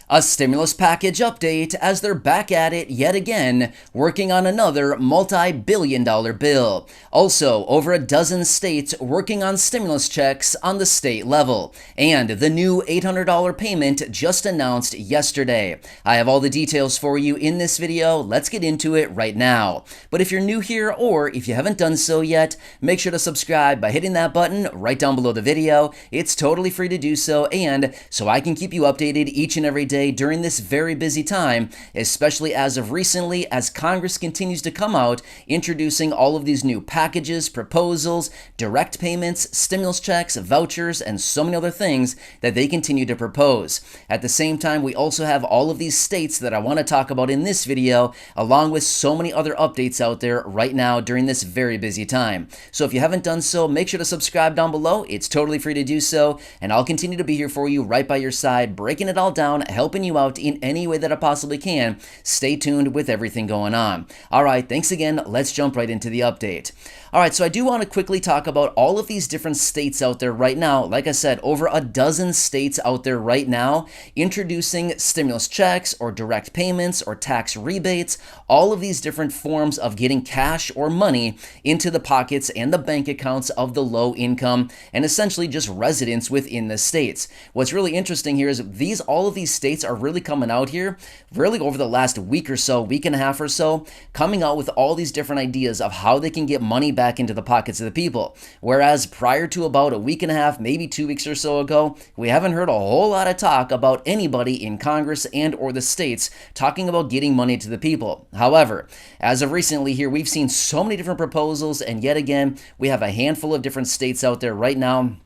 A stimulus package update as they're back at it yet again, working on another multi-billion-dollar bill. Also, over a dozen states working on stimulus checks on the state level. And the new $800 payment just announced yesterday. I have all the details for you in this video. Let's get into it right now. But if you're new here or if you haven't done so yet, make sure to subscribe by hitting that button right down below the video. It's totally free to do so, and so I can keep you updated each and every day during this very busy time, especially as of recently, as Congress continues to come out introducing all of these new packages, proposals, direct payments, stimulus checks, vouchers, and so many other things that they continue to propose. At the same time, we also have all of these states that I want to talk about in this video, along with so many other updates out there right now during this very busy time. So if you haven't done so, make sure to subscribe down below. It's totally free to do so, and I'll continue to be here for you right by your side, breaking it all down, helping you out in any way that I possibly can. Stay tuned with everything going on. All right, thanks again. Let's jump right into the update. All right, so I do want to quickly talk about all of these different states out there right now. Like I said, over a dozen states out there right now introducing stimulus checks or direct payments or tax rebates, all of these different forms of getting cash or money into the pockets and the bank accounts of the low income and essentially just residents within the states. What's really interesting here is all of these states are really coming out here really over the last week or so, week and a half or so, coming out with all these different ideas of how they can get money back into the pockets of the people. Whereas prior to about a week and a half, maybe 2 weeks or so ago, we haven't heard a whole lot of talk about anybody in Congress and or the states talking about getting money to the people. However, as of recently here, we've seen so many different proposals, and yet again, we have a handful of different states out there right now.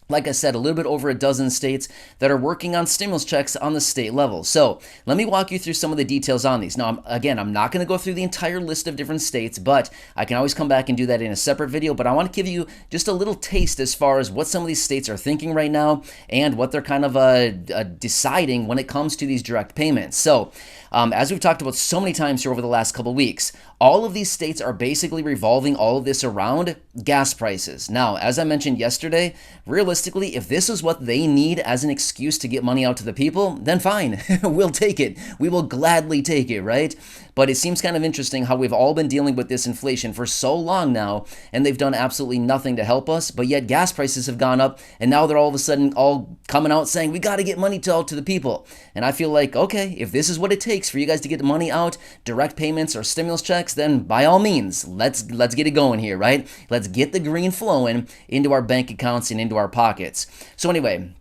Like I said, a little bit over a dozen states that are working on stimulus checks on the state level. So let me walk you through some of the details on these. Now, I'm not going to go through the entire list of different states, but I can always come back and do that in a separate video. But I want to give you just a little taste as far as what some of these states are thinking right now and what they're kind of deciding when it comes to these direct payments. So as we've talked about so many times here over the last couple weeks, all of these states are basically revolving all of this around gas prices. Now, as I mentioned yesterday, realistically, if this is what they need as an excuse to get money out to the people, then fine, we'll take it. We will gladly take it, right? But it seems kind of interesting how we've all been dealing with this inflation for so long now, and they've done absolutely nothing to help us, but yet gas prices have gone up, and now they're all of a sudden all coming out saying, we got to get money out to the people. And I feel like, okay, if this is what it takes for you guys to get the money out, direct payments or stimulus checks, then by all means, let's get it going here, right? Let's get the green flowing into our bank accounts and into our pockets. So anyway,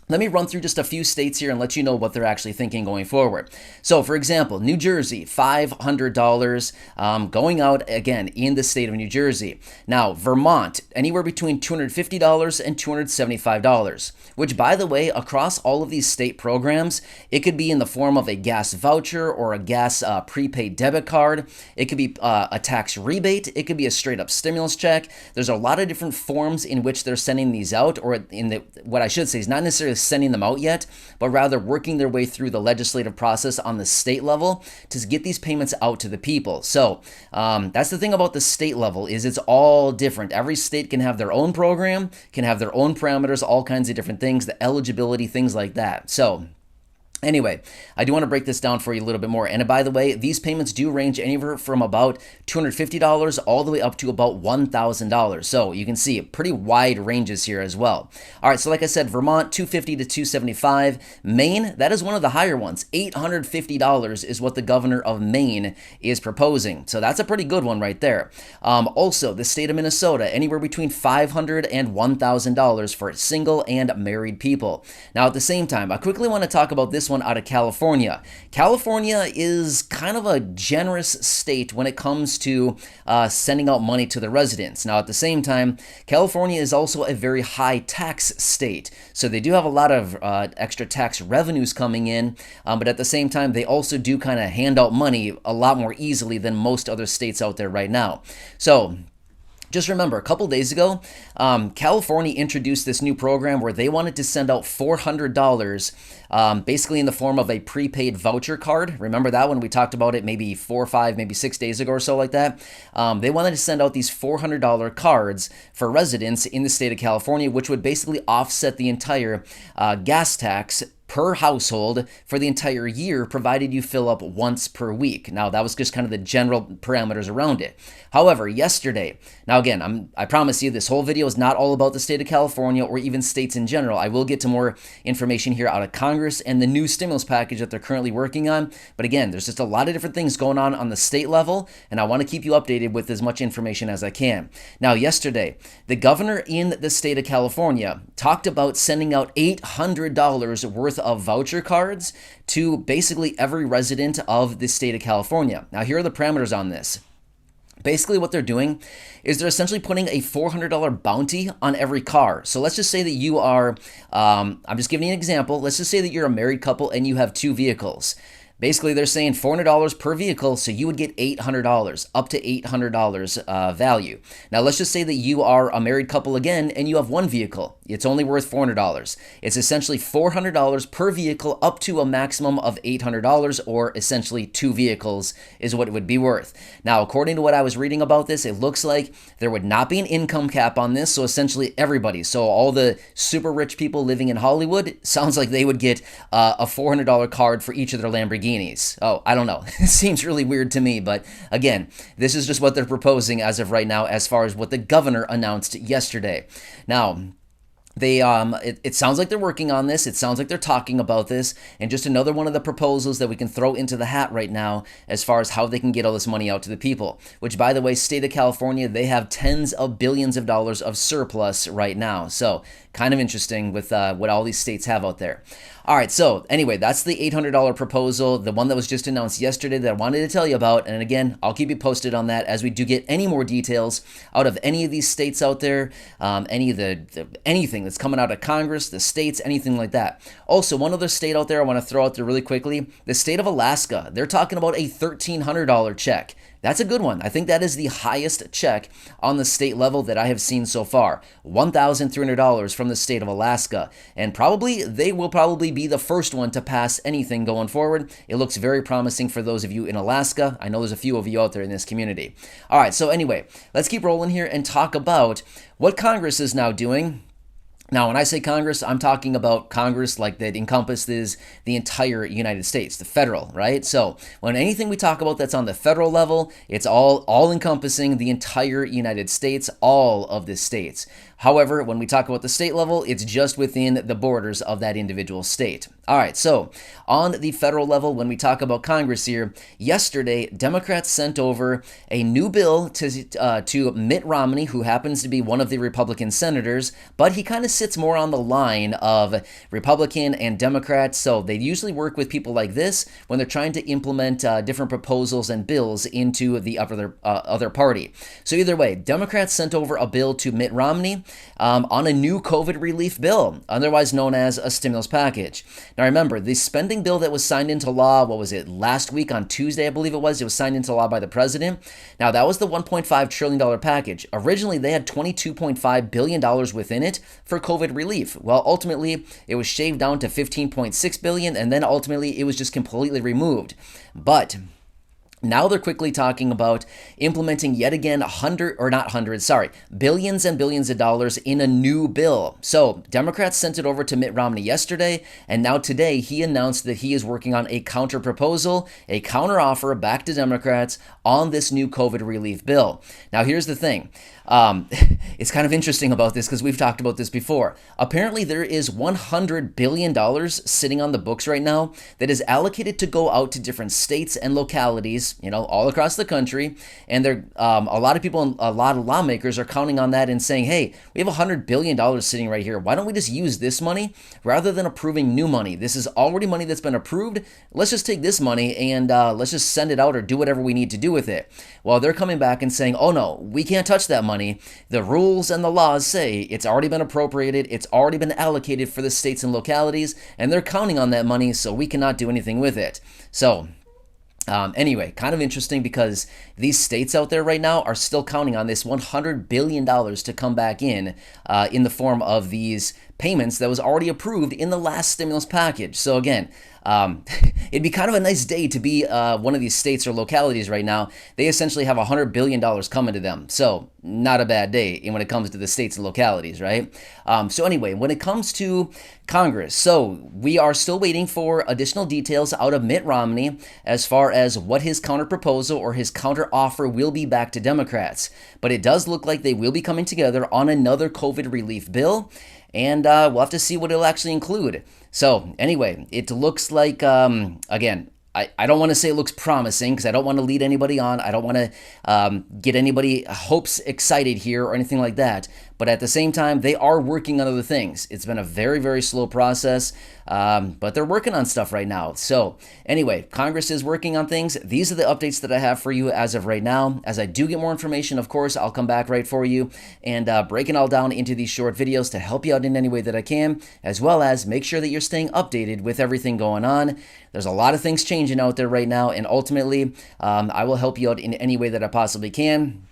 let me run through just a few states here and let you know what they're actually thinking going forward. So, for example, New Jersey, $500 going out again in the state of New Jersey. Now, Vermont, anywhere between $250 and $275, which, by the way, across all of these state programs, it could be in the form of a gas voucher or a gas prepaid debit card. It could be a tax rebate. It could be a straight up stimulus check. There's a lot of different forms in which they're sending these out, or what I should say is not necessarily sending them out yet, but rather working their way through the legislative process on the state level to get these payments out to the people. So that's the thing about the state level, is it's all different. Every state can have their own program, can have their own parameters, all kinds of different things, the eligibility, things like that. So anyway, I do want to break this down for you a little bit more. And by the way, these payments do range anywhere from about $250 all the way up to about $1,000. So you can see pretty wide ranges here as well. All right, so like I said, Vermont, $250 to $275. Maine, that is one of the higher ones. $850 is what the governor of Maine is proposing. So that's a pretty good one right there. Also, the state of Minnesota, anywhere between $500 and $1,000 for single and married people. Now, at the same time, I quickly want to talk about this one out of California. California is kind of a generous state when it comes to sending out money to the residents. Now, at the same time, California is also a very high tax state. So they do have a lot of extra tax revenues coming in, but at the same time, they also do kind of hand out money a lot more easily than most other states out there right now. So just remember, a couple days ago, California introduced this new program where they wanted to send out $400 basically in the form of a prepaid voucher card. Remember that when we talked about it maybe 4 or 5, maybe 6 days ago or so like that? They wanted to send out these $400 cards for residents in the state of California, which would basically offset the entire gas tax per household for the entire year, provided you fill up once per week. Now, that was just kind of the general parameters around it. However, yesterday, now again, I promise you this whole video is not all about the state of California or even states in general. I will get to more information here out of Congress and the new stimulus package that they're currently working on. But again, there's just a lot of different things going on the state level, and I want to keep you updated with as much information as I can. Now, yesterday, the governor in the state of California talked about sending out $800 worth of voucher cards to basically every resident of the state of California. Now, here are the parameters on this. Basically, what they're doing is they're essentially putting a $400 bounty on every car. So let's just say that you are, I'm just giving you an example. Let's just say that you're a married couple and you have two vehicles. Basically, they're saying $400 per vehicle, so you would get $800, up to $800 value. Now, let's just say that you are a married couple again, and you have one vehicle. It's only worth $400. It's essentially $400 per vehicle, up to a maximum of $800, or essentially two vehicles is what it would be worth. Now, according to what I was reading about this, it looks like there would not be an income cap on this, so essentially everybody, so all the super rich people living in Hollywood, sounds like they would get a $400 card for each of their Lamborghinis. Oh, I don't know. It seems really weird to me, but again, this is just what they're proposing as of right now, as far as what the governor announced yesterday. Now, it sounds like they're working on this. It sounds like they're talking about this, and just another one of the proposals that we can throw into the hat right now as far as how they can get all this money out to the people, which, by the way, state of California, they have tens of billions of dollars of surplus right now. So kind of interesting with what all these states have out there. All right, so anyway, that's the $800 proposal, the one that was just announced yesterday that I wanted to tell you about. And again, I'll keep you posted on that as we do get any more details out of any of these states out there, anything that's coming out of Congress, the states, anything like that. Also, one other state out there I want to throw out there really quickly, the state of Alaska. They're talking about a $1,300 check. That's a good one. I think that is the highest check on the state level that I have seen so far. $1,300 from the state of Alaska. And they will probably be the first one to pass anything going forward. It looks very promising for those of you in Alaska. I know there's a few of you out there in this community. All right, so anyway, let's keep rolling here and talk about what Congress is now doing. Now, when I say Congress, I'm talking about Congress like that encompasses the entire United States, the federal, right? So when anything we talk about that's on the federal level, it's all encompassing the entire United States, all of the states. However, when we talk about the state level, it's just within the borders of that individual state. All right, so on the federal level, when we talk about Congress here, yesterday, Democrats sent over a new bill to Mitt Romney, who happens to be one of the Republican senators, but he kind of sits more on the line of Republican and Democrats, so they usually work with people like this when they're trying to implement different proposals and bills into the other party. So either way, Democrats sent over a bill to Mitt Romney on a new COVID relief bill, otherwise known as a stimulus package. Now remember, the spending bill that was signed into law, what was it, last week on Tuesday, I believe it was signed into law by the president. Now that was the $1.5 trillion package. Originally, they had $22.5 billion within it for COVID relief. Well, ultimately, it was shaved down to $15.6 billion, and then ultimately, it was just completely removed. But now they're quickly talking about implementing yet again billions and billions of dollars in a new bill. So Democrats sent it over to Mitt Romney yesterday, and now today he announced that he is working on a counter proposal, a counter offer back to Democrats on this new COVID relief bill. Now here's the thing. It's kind of interesting about this because we've talked about this before. Apparently, there is $100 billion sitting on the books right now that is allocated to go out to different states and localities, all across the country. And a lot of people and a lot of lawmakers are counting on that and saying, hey, we have $100 billion sitting right here. Why don't we just use this money rather than approving new money? This is already money that's been approved. Let's just take this money and let's just send it out or do whatever we need to do with it. Well, they're coming back and saying, oh no, we can't touch that money. The rules and the laws say it's already been appropriated, it's already been allocated for the states and localities, and they're counting on that money, so we cannot do anything with it. So anyway, kind of interesting because these states out there right now are still counting on this $100 billion to come back in the form of these payments that was already approved in the last stimulus package. So again, It'd be kind of a nice day to be one of these states or localities right now. They essentially have $100 billion coming to them. So not a bad day when it comes to the states and localities, right? So anyway, when it comes to Congress, so we are still waiting for additional details out of Mitt Romney as far as what his counter proposal or his counter offer will be back to Democrats. But it does look like they will be coming together on another COVID relief bill, and we'll have to see what it'll actually include. So anyway, it looks like, again, I don't want to say it looks promising because I don't want to lead anybody on. I don't want to get anybody hopes excited here or anything like that. But at the same time, they are working on other things. It's been a very, very slow process, but they're working on stuff right now. So anyway, Congress is working on things. These are the updates that I have for you as of right now. As I do get more information, of course, I'll come back right for you and break it all down into these short videos to help you out in any way that I can, as well as make sure that you're staying updated with everything going on. There's a lot of things changing out there right now, and ultimately, I will help you out in any way that I possibly can.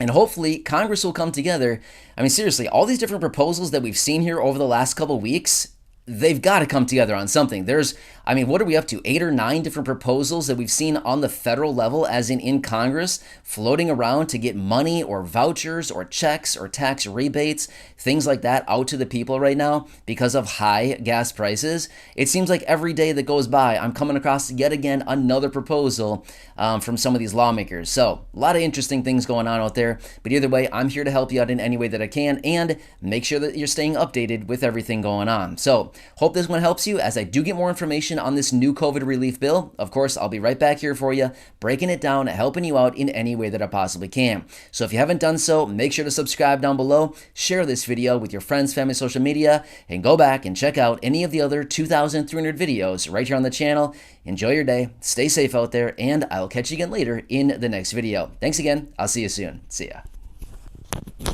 And hopefully Congress will come together. I mean, seriously, all these different proposals that we've seen here over the last couple weeks, they've got to come together on something. What are we up to? 8 or 9 different proposals that we've seen on the federal level, as in Congress, floating around to get money or vouchers or checks or tax rebates, things like that out to the people right now because of high gas prices. It seems like every day that goes by, I'm coming across yet again another proposal from some of these lawmakers. So a lot of interesting things going on out there. But either way, I'm here to help you out in any way that I can and make sure that you're staying updated with everything going on. So hope this one helps you as I do get more information on this new COVID relief bill. Of course, I'll be right back here for you, breaking it down, helping you out in any way that I possibly can. So if you haven't done so, make sure to subscribe down below, share this video with your friends, family, social media, and go back and check out any of the other 2,300 videos right here on the channel. Enjoy your day, stay safe out there, and I'll catch you again later in the next video. Thanks again. I'll see you soon. See ya.